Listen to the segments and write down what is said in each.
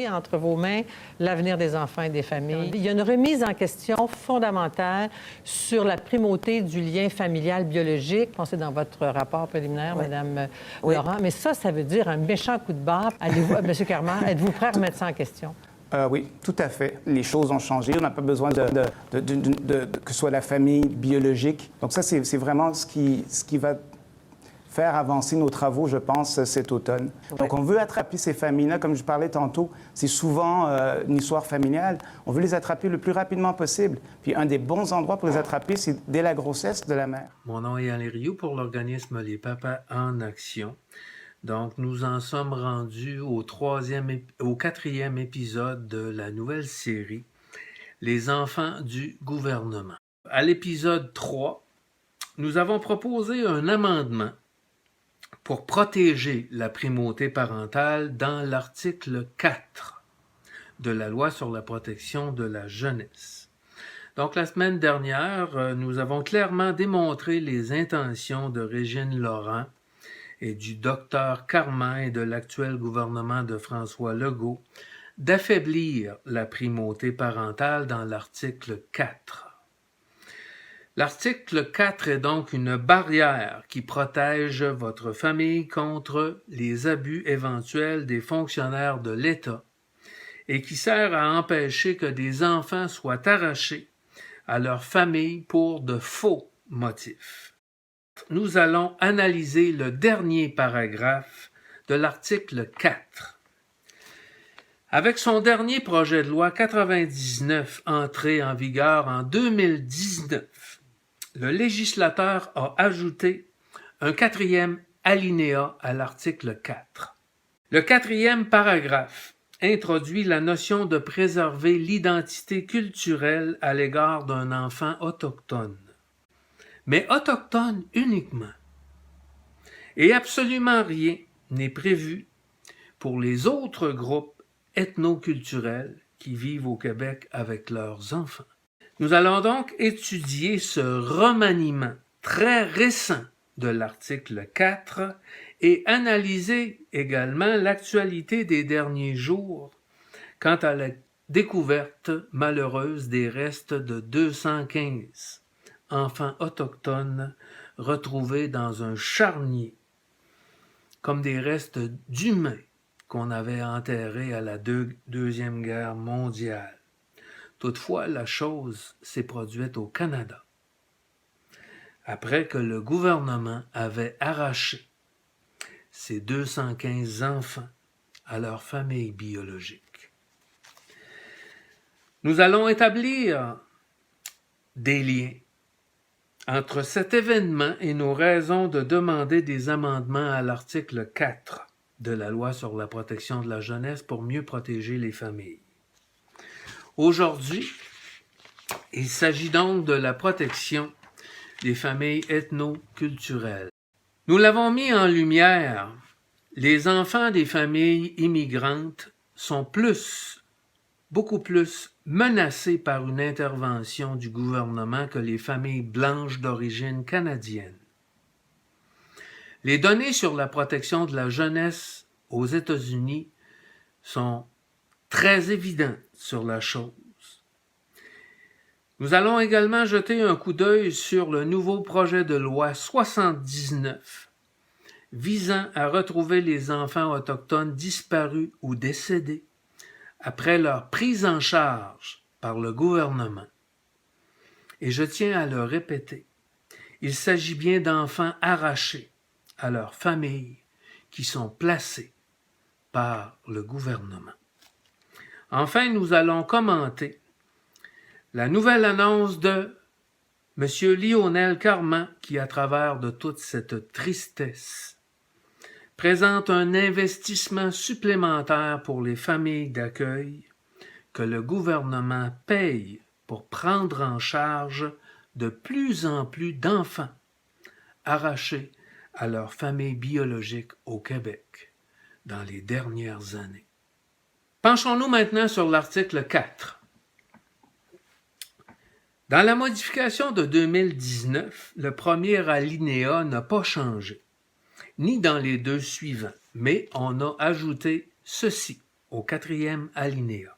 mettez entre vos mains l'avenir des enfants et des familles. Il y a une remise en question fondamentale sur la primauté du lien familial biologique. Pensez dans votre rapport préliminaire, Mme Laurent. Mais ça veut dire un méchant coup de barre. Allez-vous, M. Carman, êtes-vous prêt à remettre ça en question? Oui, tout à fait. Les choses ont changé. On n'a pas besoin que ce soit la famille biologique. Donc ça, c'est vraiment ce qui va faire avancer nos travaux, je pense, cet automne. Donc on veut attraper ces familles-là. Comme je parlais tantôt, c'est souvent une histoire familiale. On veut les attraper le plus rapidement possible. Puis un des bons endroits pour les attraper, c'est dès la grossesse de la mère. Mon nom est Alain Rioux pour l'organisme Les Papas en Action. Donc, nous en sommes rendus au quatrième épisode de la nouvelle série « Les enfants du gouvernement ». À l'épisode 3, nous avons proposé un amendement pour protéger la primauté parentale dans l'article 4 de la Loi sur la protection de la jeunesse. Donc, la semaine dernière, nous avons clairement démontré les intentions de Régine Laurent et du docteur Carman et de l'actuel gouvernement de François Legault d'affaiblir la primauté parentale dans l'article 4. L'article 4 est donc une barrière qui protège votre famille contre les abus éventuels des fonctionnaires de l'État et qui sert à empêcher que des enfants soient arrachés à leur famille pour de faux motifs. Nous allons analyser le dernier paragraphe de l'article 4. Avec son dernier projet de loi 99 entré en vigueur en 2019, le législateur a ajouté un quatrième alinéa à l'article 4. Le quatrième paragraphe introduit la notion de préserver l'identité culturelle à l'égard d'un enfant autochtone. Mais autochtone uniquement. Et absolument rien n'est prévu pour les autres groupes ethnoculturels qui vivent au Québec avec leurs enfants. Nous allons donc étudier ce remaniement très récent de l'article 4 et analyser également l'actualité des derniers jours quant à la découverte malheureuse des restes de 215 enfants autochtones retrouvés dans un charnier, comme des restes d'humains qu'on avait enterrés à la Deuxième Guerre mondiale. Toutefois, la chose s'est produite au Canada, après que le gouvernement avait arraché ces 215 enfants à leur famille biologique. Nous allons établir des liens entre cet événement et nos raisons de demander des amendements à l'article 4 de la Loi sur la protection de la jeunesse pour mieux protéger les familles. Aujourd'hui, il s'agit donc de la protection des familles ethnoculturelles. Nous l'avons mis en lumière, les enfants des familles immigrantes sont beaucoup plus menacés par une intervention du gouvernement que les familles blanches d'origine canadienne. Les données sur la protection de la jeunesse aux États-Unis sont très évidentes sur la chose. Nous allons également jeter un coup d'œil sur le nouveau projet de loi 79 visant à retrouver les enfants autochtones disparus ou décédés après leur prise en charge par le gouvernement. Et je tiens à le répéter, il s'agit bien d'enfants arrachés à leurs familles qui sont placés par le gouvernement. Enfin, nous allons commenter la nouvelle annonce de M. Lionel Carman qui, à travers de toute cette tristesse, présente un investissement supplémentaire pour les familles d'accueil que le gouvernement paye pour prendre en charge de plus en plus d'enfants arrachés à leur famille biologique au Québec dans les dernières années. Penchons-nous maintenant sur l'article 4. Dans la modification de 2019, le premier alinéa n'a pas changé, ni dans les deux suivants, mais on a ajouté ceci. au 4e alinéa.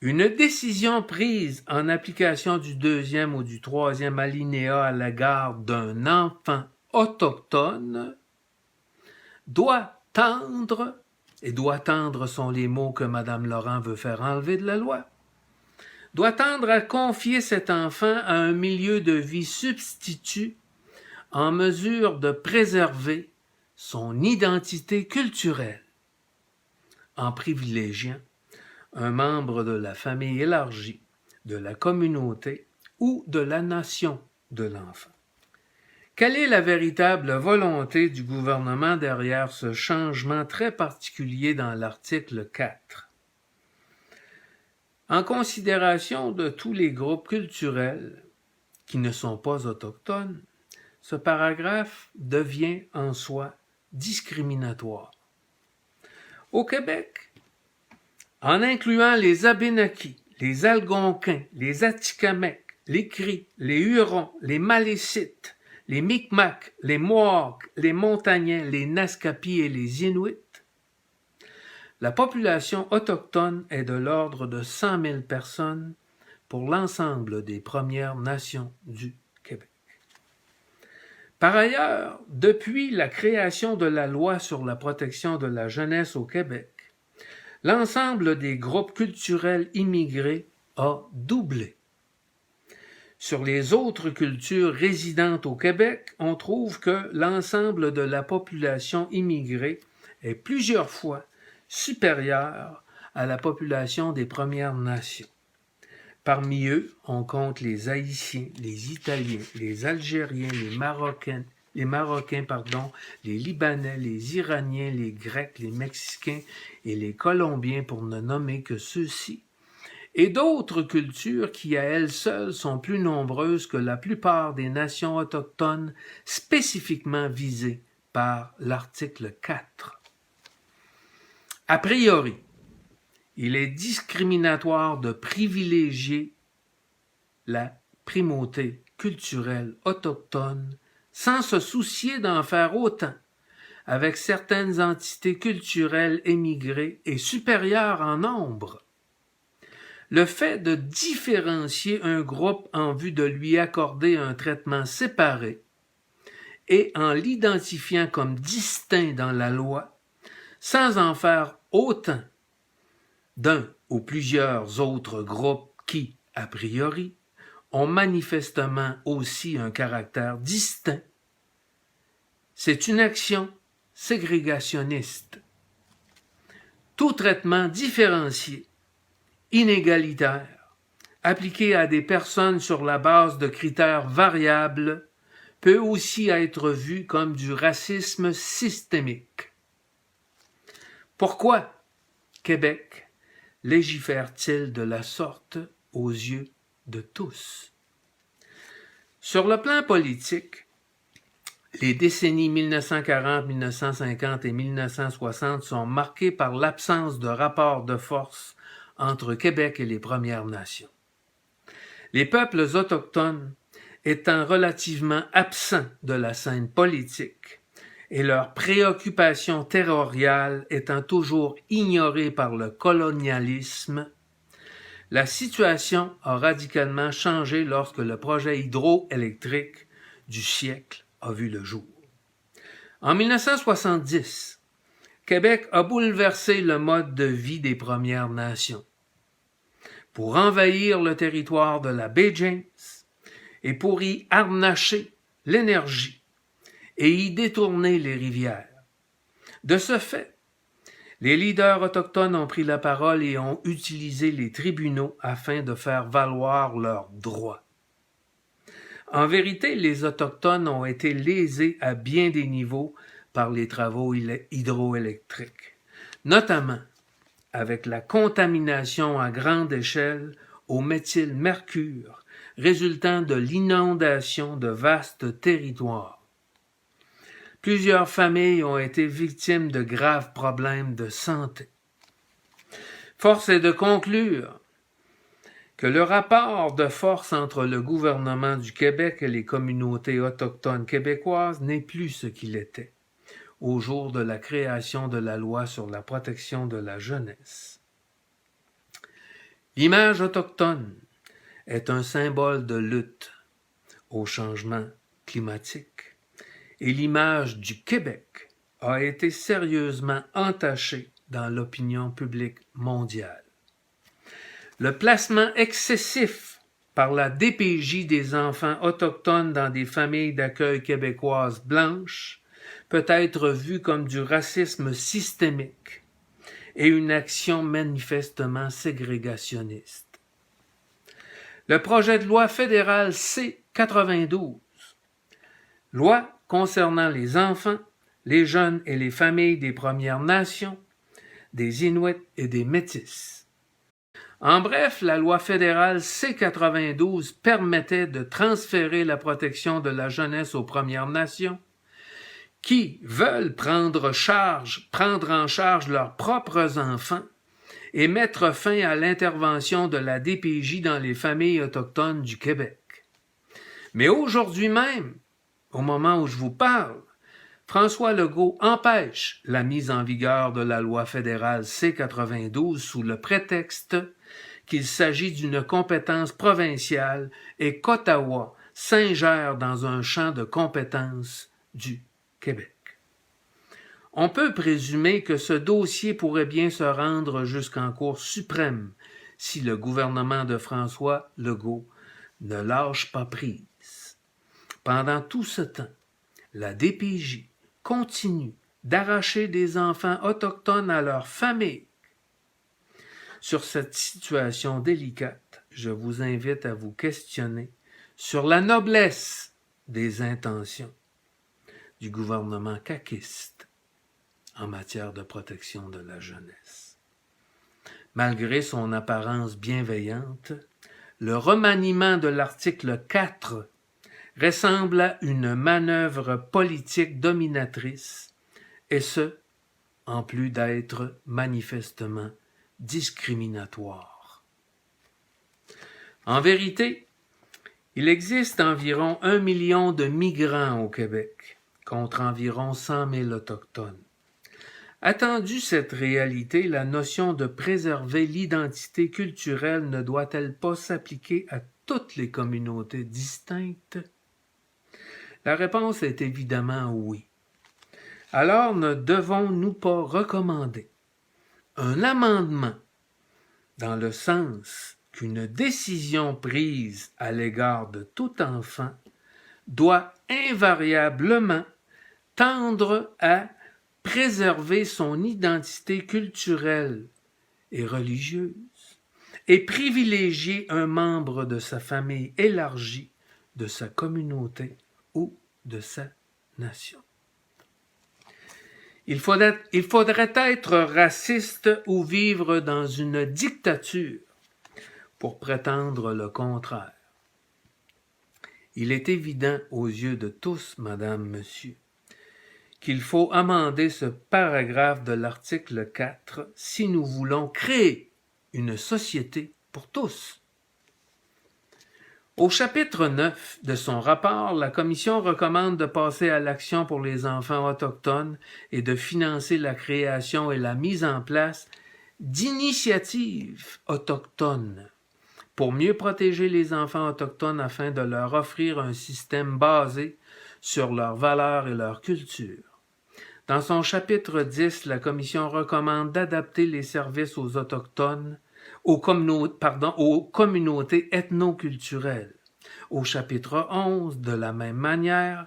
Une décision prise en application du 2e ou du 3e alinéa à l'égard d'un enfant autochtone doit tendre, et doit tendre sont les mots que Mme Laurent veut faire enlever de la loi, doit tendre à confier cet enfant à un milieu de vie substitut en mesure de préserver son identité culturelle, en privilégiant un membre de la famille élargie, de la communauté ou de la nation de l'enfant. Quelle est la véritable volonté du gouvernement derrière ce changement très particulier dans l'article 4? En considération de tous les groupes culturels qui ne sont pas autochtones, ce paragraphe devient en soi discriminatoire. Au Québec, en incluant les Abénaquis, les Algonquins, les Atikamekw, les Cris, les Hurons, les Malécites, les Micmacs, les Mohawks, les Montagnais, les Naskapis et les Inuits, la population autochtone est de l'ordre de 100 000 personnes pour l'ensemble des Premières Nations du Québec. Par ailleurs, depuis la création de la loi sur la protection de la jeunesse au Québec, l'ensemble des groupes culturels immigrés a doublé. Sur les autres cultures résidentes au Québec, on trouve que l'ensemble de la population immigrée est plusieurs fois supérieure à la population des Premières Nations. Parmi eux, on compte les Haïtiens, les Italiens, les Algériens, les Marocains, les Libanais, les Iraniens, les Grecs, les Mexicains et les Colombiens, pour ne nommer que ceux-ci, et d'autres cultures qui à elles seules sont plus nombreuses que la plupart des nations autochtones spécifiquement visées par l'article 4. A priori, il est discriminatoire de privilégier la primauté culturelle autochtone sans se soucier d'en faire autant avec certaines entités culturelles émigrées et supérieures en nombre. Le fait de différencier un groupe en vue de lui accorder un traitement séparé et en l'identifiant comme distinct dans la loi, sans en faire autant d'un ou plusieurs autres groupes qui, a priori, ont manifestement aussi un caractère distinct, c'est une action ségrégationniste. Tout traitement différencié, inégalitaire, appliqué à des personnes sur la base de critères variables, peut aussi être vu comme du racisme systémique. Pourquoi Québec légifère-t-il de la sorte aux yeux de tous? Sur le plan politique, les décennies 1940, 1950 et 1960 sont marquées par l'absence de rapport de force entre Québec et les Premières Nations. Les peuples autochtones étant relativement absents de la scène politique et leurs préoccupations territoriales étant toujours ignorées par le colonialisme, la situation a radicalement changé lorsque le projet hydroélectrique du siècle a vu le jour. En 1970, Québec a bouleversé le mode de vie des Premières Nations pour envahir le territoire de la baie James et pour y harnacher l'énergie et y détourner les rivières. De ce fait, les leaders autochtones ont pris la parole et ont utilisé les tribunaux afin de faire valoir leurs droits. En vérité, les Autochtones ont été lésés à bien des niveaux par les travaux hydroélectriques, notamment avec la contamination à grande échelle au méthylmercure résultant de l'inondation de vastes territoires. Plusieurs familles ont été victimes de graves problèmes de santé. Force est de conclure que le rapport de force entre le gouvernement du Québec et les communautés autochtones québécoises n'est plus ce qu'il était, au jour de la création de la loi sur la protection de la jeunesse. L'image autochtone est un symbole de lutte au changement climatique et l'image du Québec a été sérieusement entachée dans l'opinion publique mondiale. Le placement excessif par la DPJ des enfants autochtones dans des familles d'accueil québécoises blanches peut être vu comme du racisme systémique et une action manifestement ségrégationniste. Le projet de loi fédérale C-92, loi concernant les enfants, les jeunes et les familles des Premières Nations, des Inuits et des Métis. En bref, la loi fédérale C-92 permettait de transférer la protection de la jeunesse aux Premières Nations qui veulent prendre en charge leurs propres enfants et mettre fin à l'intervention de la DPJ dans les familles autochtones du Québec. Mais aujourd'hui même, au moment où je vous parle, François Legault empêche la mise en vigueur de la loi fédérale C-92 sous le prétexte qu'il s'agit d'une compétence provinciale et qu'Ottawa s'ingère dans un champ de compétences du Québec. On peut présumer que ce dossier pourrait bien se rendre jusqu'en Cour suprême si le gouvernement de François Legault ne lâche pas prise. Pendant tout ce temps, la DPJ continue d'arracher des enfants autochtones à leurs familles. Sur cette situation délicate, je vous invite à vous questionner sur la noblesse des intentions du gouvernement caquiste en matière de protection de la jeunesse. Malgré son apparence bienveillante, le remaniement de l'article 4 ressemble à une manœuvre politique dominatrice, et ce, en plus d'être manifestement discriminatoire. En vérité, il existe environ 1 million de migrants au Québec, contre environ 100 000 autochtones. Attendu cette réalité, la notion de préserver l'identité culturelle ne doit-elle pas s'appliquer à toutes les communautés distinctes? La réponse est évidemment oui. Alors ne devons-nous pas recommander un amendement dans le sens qu'une décision prise à l'égard de tout enfant doit invariablement tendre à préserver son identité culturelle et religieuse et privilégier un membre de sa famille élargie, de sa communauté ou de sa nation. Il faudrait être raciste ou vivre dans une dictature pour prétendre le contraire. Il est évident aux yeux de tous, madame, monsieur, qu'il faut amender ce paragraphe de l'article 4 si nous voulons créer une société pour tous. Au chapitre 9 de son rapport, la Commission recommande de passer à l'action pour les enfants autochtones et de financer la création et la mise en place d'initiatives autochtones pour mieux protéger les enfants autochtones afin de leur offrir un système basé sur leurs valeurs et leur culture. Dans son chapitre 10, la Commission recommande d'adapter les services aux autochtones, aux communautés ethnoculturelles. Au chapitre 11, de la même manière,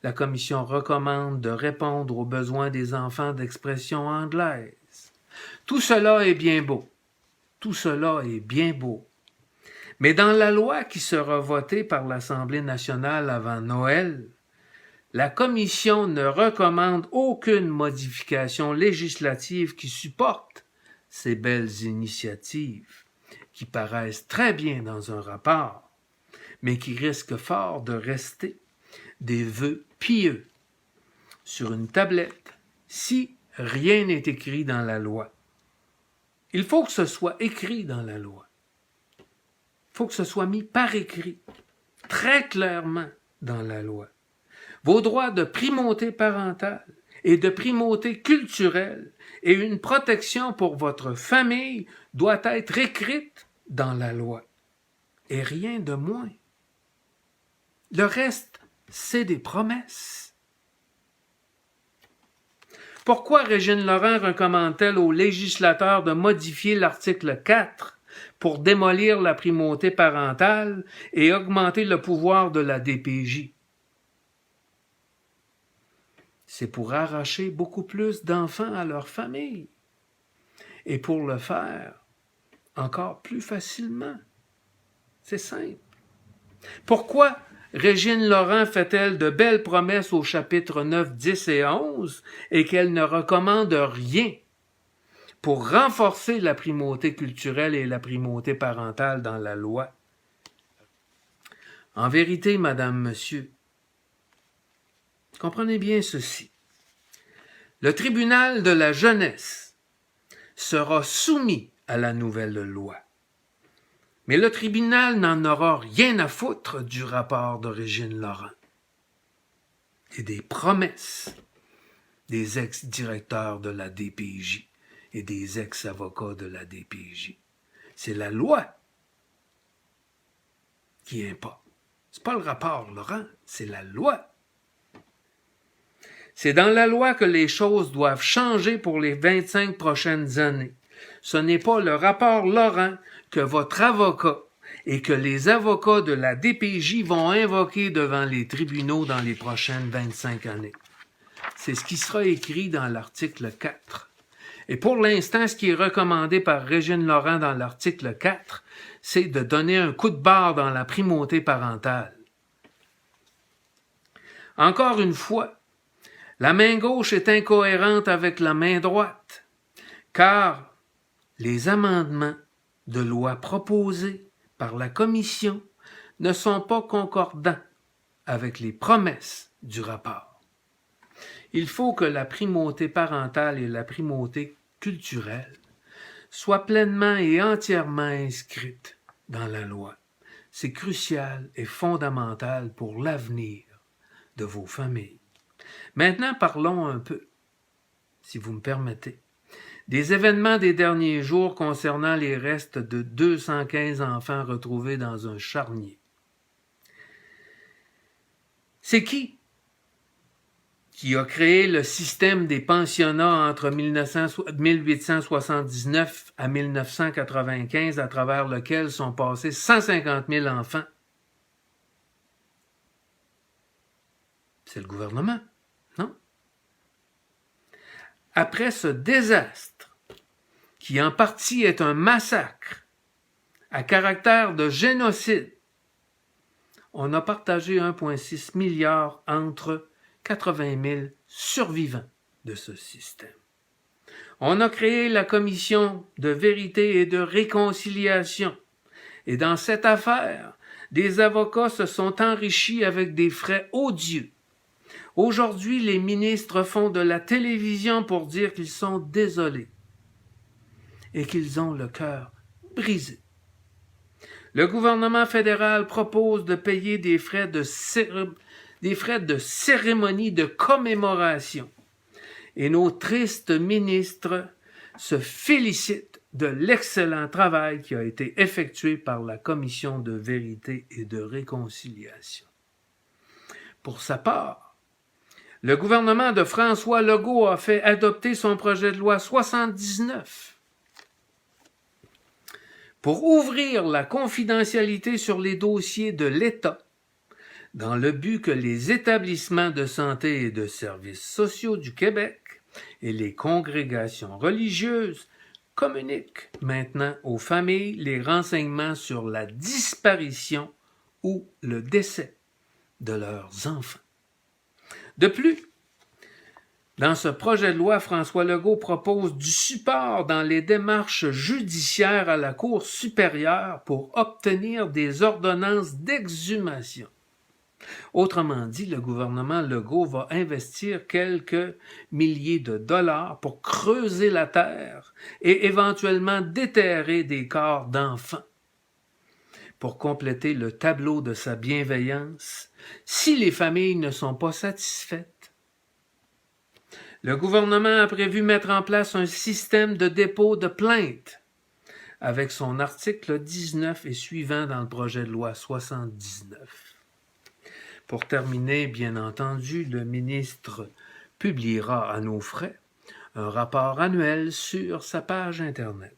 la Commission recommande de répondre aux besoins des enfants d'expression anglaise. Tout cela est bien beau. Tout cela est bien beau. Mais dans la loi qui sera votée par l'Assemblée nationale avant Noël, la Commission ne recommande aucune modification législative qui supporte ces belles initiatives, qui paraissent très bien dans un rapport, mais qui risquent fort de rester des vœux pieux sur une tablette si rien n'est écrit dans la loi. Il faut que ce soit écrit dans la loi. Il faut que ce soit mis par écrit, très clairement dans la loi. Vos droits de primauté parentale et de primauté culturelle et une protection pour votre famille doit être écrite dans la loi. Et rien de moins. Le reste, c'est des promesses. Pourquoi Régine Laurent recommande-t-elle aux législateurs de modifier l'article 4 pour démolir la primauté parentale et augmenter le pouvoir de la DPJ? C'est pour arracher beaucoup plus d'enfants à leur famille et pour le faire encore plus facilement. C'est simple. Pourquoi Régine Laurent fait-elle de belles promesses au chapitre 9, 10 et 11 et qu'elle ne recommande rien pour renforcer la primauté culturelle et la primauté parentale dans la loi? En vérité, madame, monsieur, comprenez bien ceci. Le tribunal de la jeunesse sera soumis à la nouvelle loi. Mais le tribunal n'en aura rien à foutre du rapport de Régine Laurent et des promesses des ex-directeurs de la DPJ et des ex-avocats de la DPJ. C'est la loi qui importe. C'est pas le rapport, Laurent, c'est la loi. C'est dans la loi que les choses doivent changer pour les 25 prochaines années. Ce n'est pas le rapport Laurent que votre avocat et que les avocats de la DPJ vont invoquer devant les tribunaux dans les prochaines 25 années. C'est ce qui sera écrit dans l'article 4. Et pour l'instant, ce qui est recommandé par Régine Laurent dans l'article 4, c'est de donner un coup de barre dans la primauté parentale. Encore une fois, la main gauche est incohérente avec la main droite, car les amendements de loi proposés par la Commission ne sont pas concordants avec les promesses du rapport. Il faut que la primauté parentale et la primauté culturelle soient pleinement et entièrement inscrites dans la loi. C'est crucial et fondamental pour l'avenir de vos familles. Maintenant, parlons un peu, si vous me permettez, des événements des derniers jours concernant les restes de 215 enfants retrouvés dans un charnier. C'est qui a créé le système des pensionnats entre 1879 à 1995 à travers lequel sont passés 150 000 enfants? C'est le gouvernement, non? Après ce désastre, qui en partie est un massacre à caractère de génocide, on a partagé 1,6 milliard entre 80 000 survivants de ce système. On a créé la commission de vérité et de réconciliation. Et dans cette affaire, des avocats se sont enrichis avec des frais odieux. Aujourd'hui, les ministres font de la télévision pour dire qu'ils sont désolés et qu'ils ont le cœur brisé. Le gouvernement fédéral propose de payer des frais de cérémonie de commémoration. Et nos tristes ministres se félicitent de l'excellent travail qui a été effectué par la Commission de vérité et de réconciliation. Pour sa part, le gouvernement de François Legault a fait adopter son projet de loi 79 pour ouvrir la confidentialité sur les dossiers de l'État dans le but que les établissements de santé et de services sociaux du Québec et les congrégations religieuses communiquent maintenant aux familles les renseignements sur la disparition ou le décès de leurs enfants. De plus, dans ce projet de loi, François Legault propose du support dans les démarches judiciaires à la Cour supérieure pour obtenir des ordonnances d'exhumation. Autrement dit, le gouvernement Legault va investir quelques milliers de dollars pour creuser la terre et éventuellement déterrer des corps d'enfants. Pour compléter le tableau de sa bienveillance, si les familles ne sont pas satisfaites, Le gouvernement a prévu mettre en place un système de dépôt de plainte avec son article 19 et suivant dans le projet de loi 79. Pour terminer, bien entendu, le ministre publiera à nos frais un rapport annuel sur sa page Internet.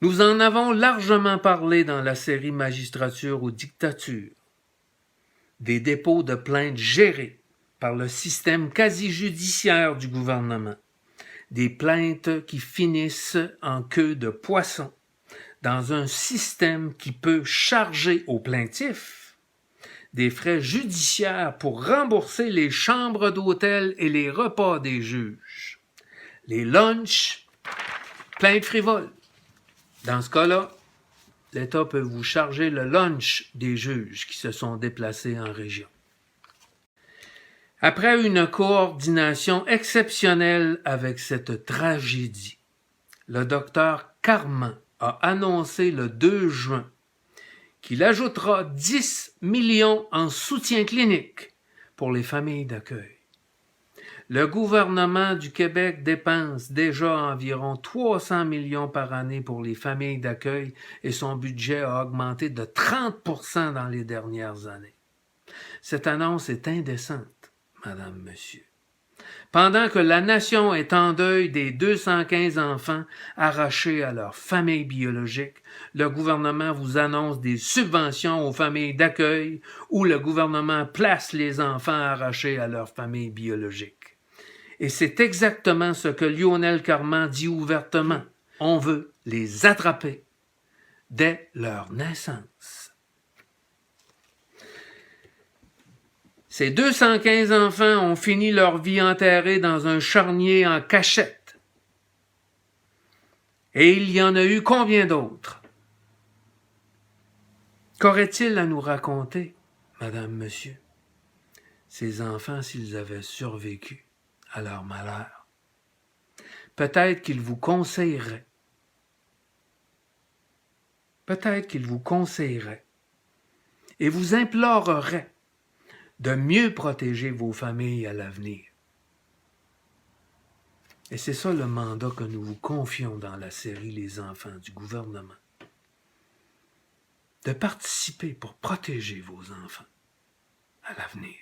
Nous en avons largement parlé dans la série Magistrature ou dictature, des dépôts de plaintes gérés par le système quasi-judiciaire du gouvernement, des plaintes qui finissent en queue de poisson, dans un système qui peut charger aux plaintifs des frais judiciaires pour rembourser les chambres d'hôtel et les repas des juges, les lunchs, plaintes frivoles. Dans ce cas-là, l'État peut vous charger le lunch des juges qui se sont déplacés en région. Après une coordination exceptionnelle avec cette tragédie, le docteur Carman a annoncé le 2 juin qu'il ajoutera 10 millions en soutien clinique pour les familles d'accueil. Le gouvernement du Québec dépense déjà environ 300 millions par année pour les familles d'accueil et son budget a augmenté de 30% dans les dernières années. Cette annonce est indécente, Madame, Monsieur. Pendant que la nation est en deuil des 215 enfants arrachés à leur famille biologique, le gouvernement vous annonce des subventions aux familles d'accueil où le gouvernement place les enfants arrachés à leur famille biologique. Et c'est exactement ce que Lionel Carman dit ouvertement. On veut les attraper dès leur naissance. Ces 215 enfants ont fini leur vie enterrés dans un charnier en cachette. Et il y en a eu combien d'autres? Qu'aurait-il à nous raconter, Madame, Monsieur, ces enfants s'ils avaient survécu à leur malheur? Peut-être qu'ils vous conseilleraient. Peut-être qu'ils vous conseilleraient et vous imploreraient de mieux protéger vos familles à l'avenir. Et c'est ça le mandat que nous vous confions dans la série Les enfants du gouvernement. De participer pour protéger vos enfants à l'avenir.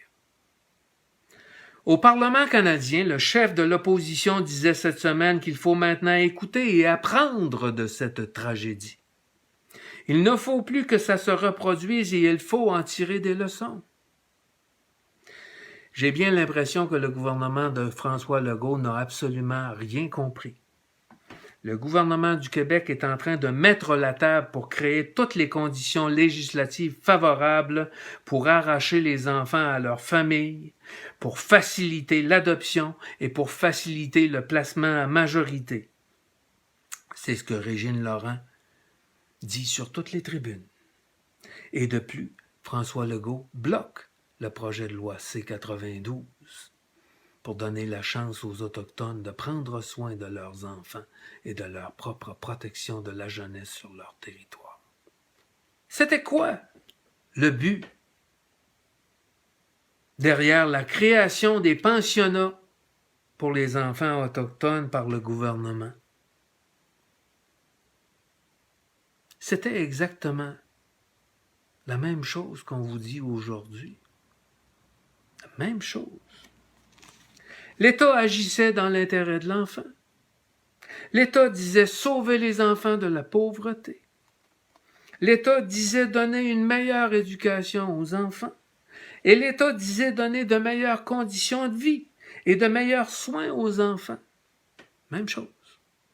Au Parlement canadien, le chef de l'opposition disait cette semaine qu'il faut maintenant écouter et apprendre de cette tragédie. Il ne faut plus que ça se reproduise et il faut en tirer des leçons. J'ai bien l'impression que le gouvernement de François Legault n'a absolument rien compris. Le gouvernement du Québec est en train de mettre la table pour créer toutes les conditions législatives favorables pour arracher les enfants à leur famille, pour faciliter l'adoption et pour faciliter le placement à majorité. C'est ce que Régine Laurent dit sur toutes les tribunes. Et de plus, François Legault bloque le projet de loi C-92 pour donner la chance aux Autochtones de prendre soin de leurs enfants et de leur propre protection de la jeunesse sur leur territoire. C'était quoi le but derrière la création des pensionnats pour les enfants autochtones par le gouvernement? C'était exactement la même chose qu'on vous dit aujourd'hui. La même chose. L'État agissait dans l'intérêt de l'enfant. L'État disait sauver les enfants de la pauvreté. L'État disait donner une meilleure éducation aux enfants. Et l'État disait donner de meilleures conditions de vie et de meilleurs soins aux enfants. Même chose.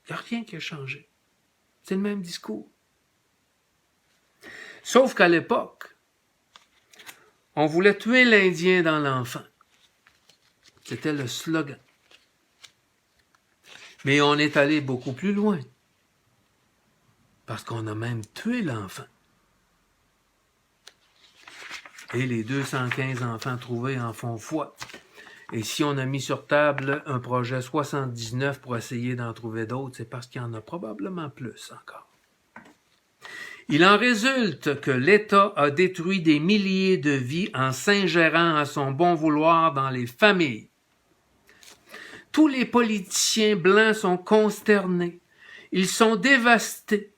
Il n'y a rien qui a changé. C'est le même discours. Sauf qu'à l'époque, on voulait tuer l'Indien dans l'enfant. C'était le slogan. Mais on est allé beaucoup plus loin. Parce qu'on a même tué l'enfant. Et les 215 enfants trouvés en font foi. Et si on a mis sur table un projet 79 pour essayer d'en trouver d'autres, c'est parce qu'il y en a probablement plus encore. Il en résulte que l'État a détruit des milliers de vies en s'ingérant à son bon vouloir dans les familles. Tous les politiciens blancs sont consternés, ils sont dévastés,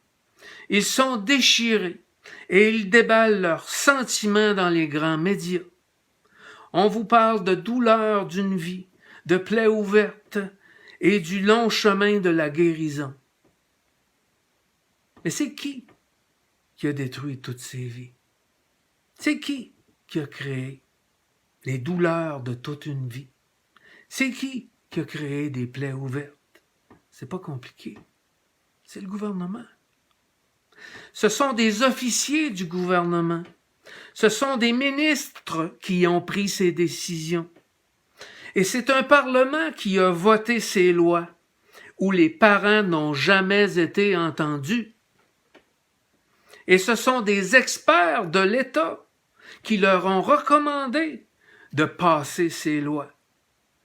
ils sont déchirés et ils déballent leurs sentiments dans les grands médias. On vous parle de douleur d'une vie, de plaies ouvertes et du long chemin de la guérison. Mais c'est qui a détruit toutes ces vies? C'est qui a créé les douleurs de toute une vie? C'est qui a créé des plaies ouvertes? C'est pas compliqué. C'est le gouvernement. Ce sont des officiers du gouvernement. Ce sont des ministres qui ont pris ces décisions. Et c'est un Parlement qui a voté ces lois, où les parents n'ont jamais été entendus. Et ce sont des experts de l'État qui leur ont recommandé de passer ces lois.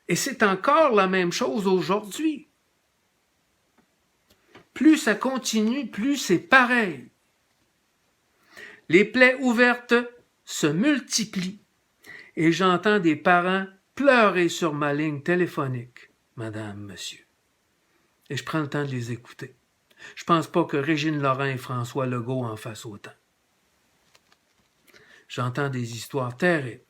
Et c'est encore la même chose aujourd'hui. Plus ça continue, plus c'est pareil. Les plaies ouvertes se multiplient et j'entends des parents pleurer sur ma ligne téléphonique, madame, monsieur. Et je prends le temps de les écouter. Je pense pas que Régine Laurent et François Legault en fassent autant. J'entends des histoires terribles.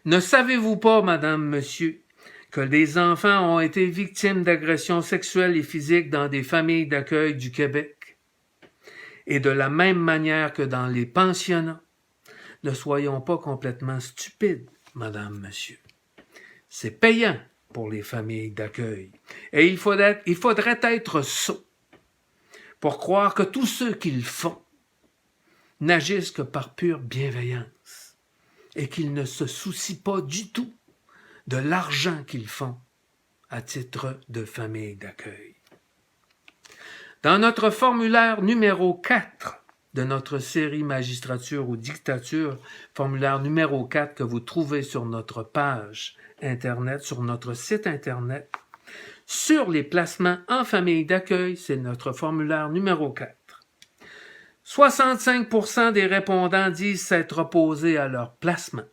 Ne savez-vous pas, madame, monsieur, que des enfants ont été victimes d'agressions sexuelles et physiques dans des familles d'accueil du Québec? Et de la même manière que dans les pensionnats, ne soyons pas complètement stupides, madame, monsieur. C'est payant pour les familles d'accueil. Et il faudrait être sot pour croire que tous ceux qui le font n'agissent que par pure bienveillance et qu'ils ne se soucient pas du tout de l'argent qu'ils font à titre de famille d'accueil. Dans notre formulaire numéro 4 de notre série Magistrature ou Dictature, formulaire numéro 4 que vous trouvez sur notre page Internet, sur notre site Internet, sur les placements en famille d'accueil, c'est notre formulaire numéro 4. 65% des répondants disent s'être opposés à leur placement.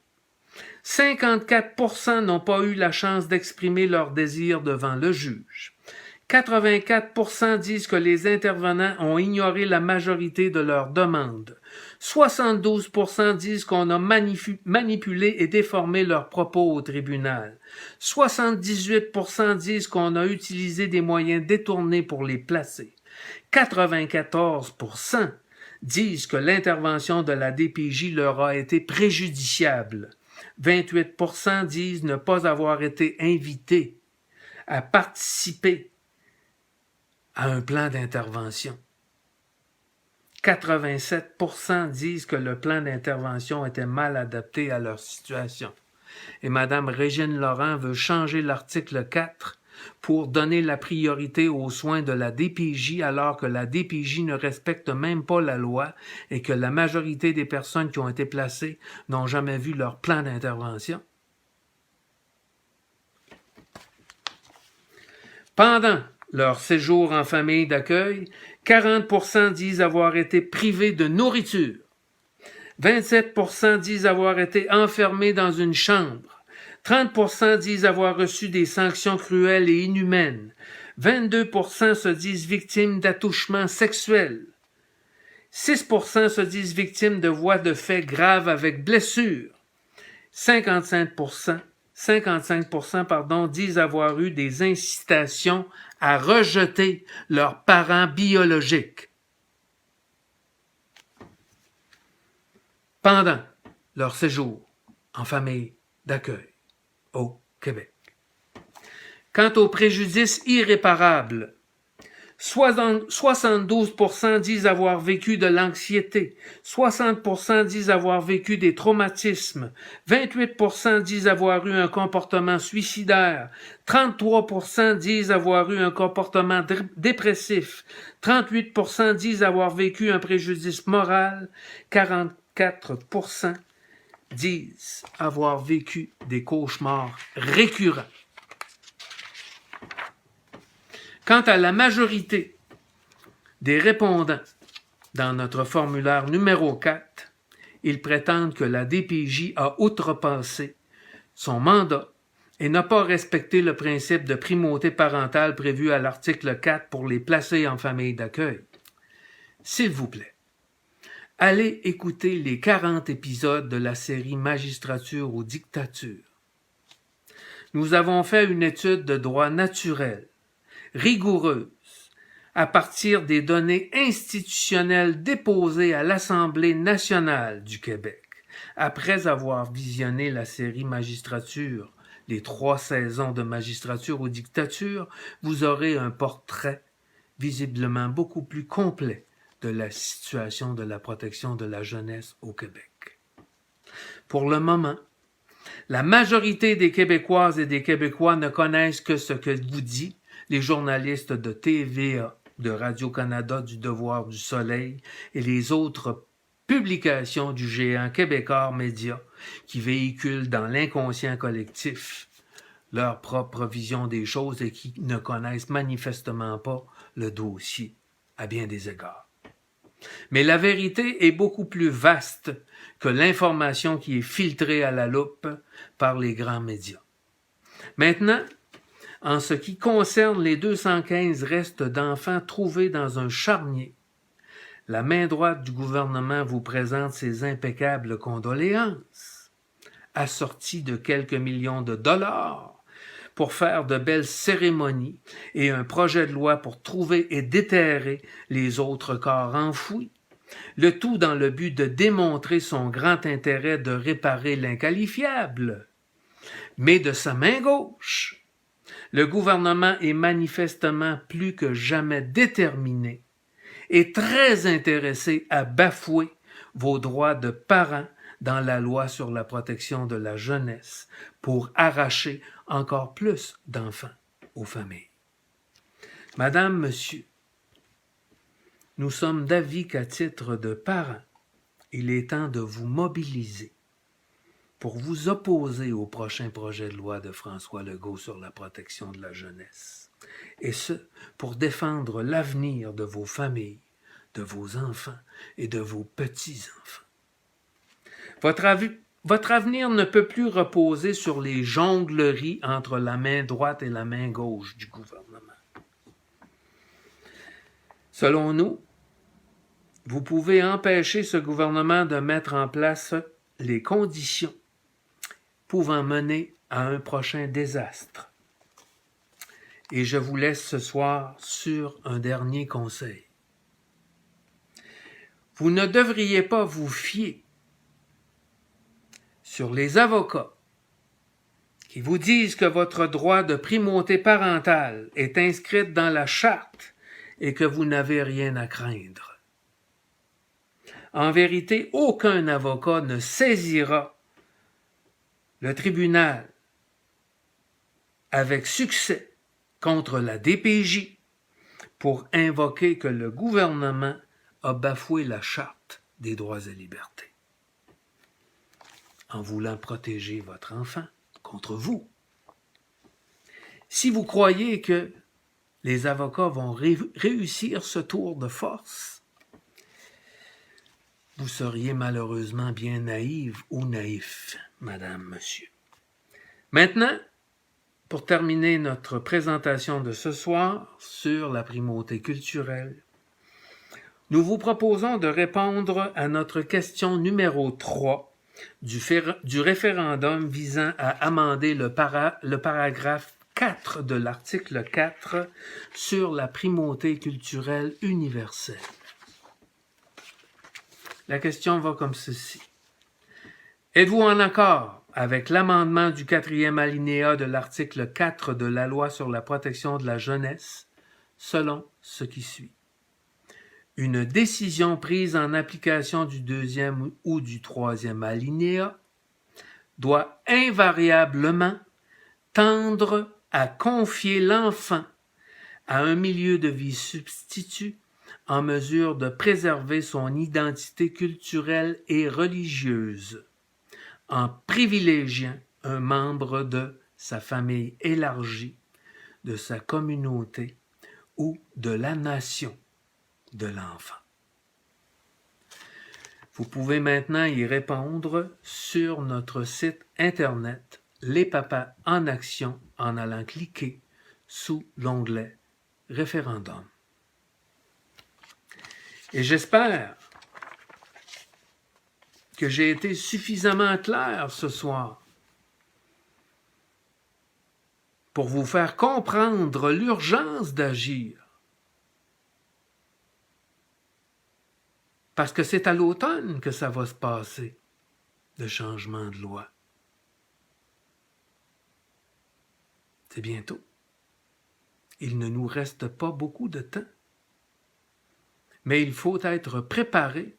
54% n'ont pas eu la chance d'exprimer leur désir devant le juge. 84% disent que les intervenants ont ignoré la majorité de leurs demandes. 72% disent qu'on a manipulé et déformé leurs propos au tribunal. 78% disent qu'on a utilisé des moyens détournés pour les placer. 94% disent que l'intervention de la DPJ leur a été préjudiciable. 28% disent ne pas avoir été invités à participer à un plan d'intervention. 87% disent que le plan d'intervention était mal adapté à leur situation. Et Mme Régine Laurent veut changer l'article 4 pour donner la priorité aux soins de la DPJ alors que la DPJ ne respecte même pas la loi et que la majorité des personnes qui ont été placées n'ont jamais vu leur plan d'intervention. Pendant leur séjour en famille d'accueil, 40% disent avoir été privés de nourriture. 27% disent avoir été enfermés dans une chambre. 30% disent avoir reçu des sanctions cruelles et inhumaines. 22% se disent victimes d'attouchements sexuels. 6% se disent victimes de voies de fait graves avec blessure. 55% disent avoir eu des incitations à rejeter leurs parents biologiques. Pendant leur séjour en famille d'accueil au Québec. Quant aux préjudices irréparables, 72% disent avoir vécu de l'anxiété, 60% disent avoir vécu des traumatismes, 28% disent avoir eu un comportement suicidaire, 33% disent avoir eu un comportement dépressif, 38% disent avoir vécu un préjudice moral, 44% disent avoir vécu des cauchemars récurrents. Quant à la majorité des répondants dans notre formulaire numéro 4, ils prétendent que la DPJ a outrepassé son mandat et n'a pas respecté le principe de primauté parentale prévu à l'article 4 pour les placer en famille d'accueil. S'il vous plaît, allez écouter les 40 épisodes de la série Magistrature ou dictature. Nous avons fait une étude de droit naturel, rigoureuse, à partir des données institutionnelles déposées à l'Assemblée nationale du Québec. Après avoir visionné la série Magistrature, les 3 saisons de Magistrature ou dictature, vous aurez un portrait visiblement beaucoup plus complet de la situation de la protection de la jeunesse au Québec. Pour le moment, la majorité des Québécoises et des Québécois ne connaissent que ce que vous dit les journalistes de TVA, de Radio-Canada, du Devoir du Soleil et les autres publications du géant Québécois Média qui véhiculent dans l'inconscient collectif leur propre vision des choses et qui ne connaissent manifestement pas le dossier à bien des égards. Mais la vérité est beaucoup plus vaste que l'information qui est filtrée à la loupe par les grands médias. Maintenant, en ce qui concerne les 215 restes d'enfants trouvés dans un charnier, la main droite du gouvernement vous présente ses impeccables condoléances, assorties de quelques millions de dollars pour faire de belles cérémonies et un projet de loi pour trouver et déterrer les autres corps enfouis, le tout dans le but de démontrer son grand intérêt de réparer l'inqualifiable. Mais de sa main gauche, le gouvernement est manifestement plus que jamais déterminé et très intéressé à bafouer vos droits de parents dans la loi sur la protection de la jeunesse pour arracher encore plus d'enfants aux familles. Madame, Monsieur, nous sommes d'avis qu'à titre de parents, il est temps de vous mobiliser pour vous opposer au prochain projet de loi de François Legault sur la protection de la jeunesse, et ce, pour défendre l'avenir de vos familles, de vos enfants et de vos petits-enfants. Votre avenir ne peut plus reposer sur les jongleries entre la main droite et la main gauche du gouvernement. Selon nous, vous pouvez empêcher ce gouvernement de mettre en place les conditions pouvant mener à un prochain désastre. Et je vous laisse ce soir sur un dernier conseil. Vous ne devriez pas vous fier sur les avocats qui vous disent que votre droit de primauté parentale est inscrit dans la charte et que vous n'avez rien à craindre. En vérité, aucun avocat ne saisira le tribunal avec succès contre la DPJ pour invoquer que le gouvernement a bafoué la charte des droits et libertés en voulant protéger votre enfant contre vous. Si vous croyez que les avocats vont réussir ce tour de force, vous seriez malheureusement bien naïve ou naïf, madame, monsieur. Maintenant, pour terminer notre présentation de ce soir sur la primauté culturelle, nous vous proposons de répondre à notre question numéro 3 du référendum visant à amender le paragraphe 4 de l'article 4 sur la primauté culturelle universelle. La question va comme ceci. Êtes-vous en accord avec l'amendement du 4e alinéa de l'article 4 de la loi sur la protection de la jeunesse, selon ce qui suit? Une décision prise en application du 2e ou du 3e alinéa doit invariablement tendre à confier l'enfant à un milieu de vie substitut en mesure de préserver son identité culturelle et religieuse, en privilégiant un membre de sa famille élargie, de sa communauté ou de la nation de l'enfant. Vous pouvez maintenant y répondre sur notre site Internet Les Papas en Action en allant cliquer sous l'onglet Référendum. Et j'espère que j'ai été suffisamment clair ce soir pour vous faire comprendre l'urgence d'agir. Parce que c'est à l'automne que ça va se passer, le changement de loi. C'est bientôt. Il ne nous reste pas beaucoup de temps. Mais il faut être préparé.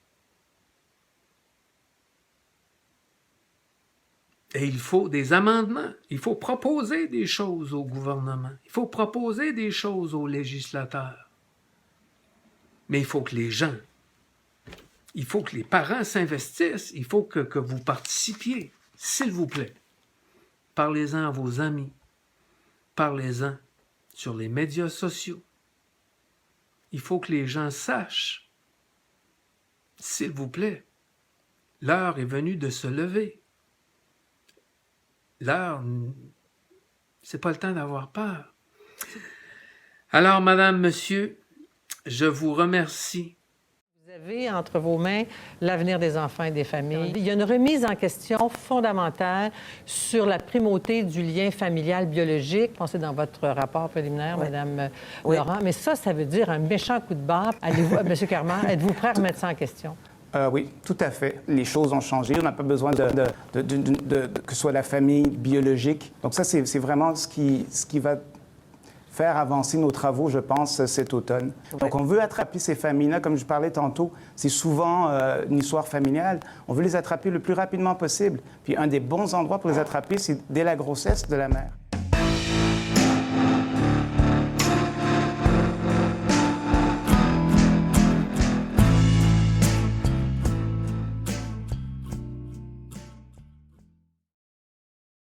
Et il faut des amendements. Il faut proposer des choses au gouvernement. Il faut proposer des choses aux législateurs. Mais il faut que les gens, il faut que les parents s'investissent. Il faut que vous participiez, s'il vous plaît. Parlez-en à vos amis. Parlez-en sur les médias sociaux. Il faut que les gens sachent. S'il vous plaît, l'heure est venue de se lever. L'heure, c'est pas le temps d'avoir peur. Alors, madame, monsieur, je vous remercie. Vous avez entre vos mains l'avenir des enfants et des familles. Il y a une remise en question fondamentale sur la primauté du lien familial biologique. Pensez dans votre rapport préliminaire, Madame Laurent. Mais ça veut dire un méchant coup de barre. Allez-vous, M. Carman, êtes-vous prêt à remettre ça en question? Oui, tout à fait. Les choses ont changé. On n'a pas besoin que ce soit la famille biologique. Donc ça, c'est vraiment ce qui va faire avancer nos travaux, je pense, cet automne. Donc on veut attraper ces familles-là, comme je parlais tantôt. C'est souvent une histoire familiale. On veut les attraper le plus rapidement possible. Puis un des bons endroits pour les attraper, c'est dès la grossesse de la mère.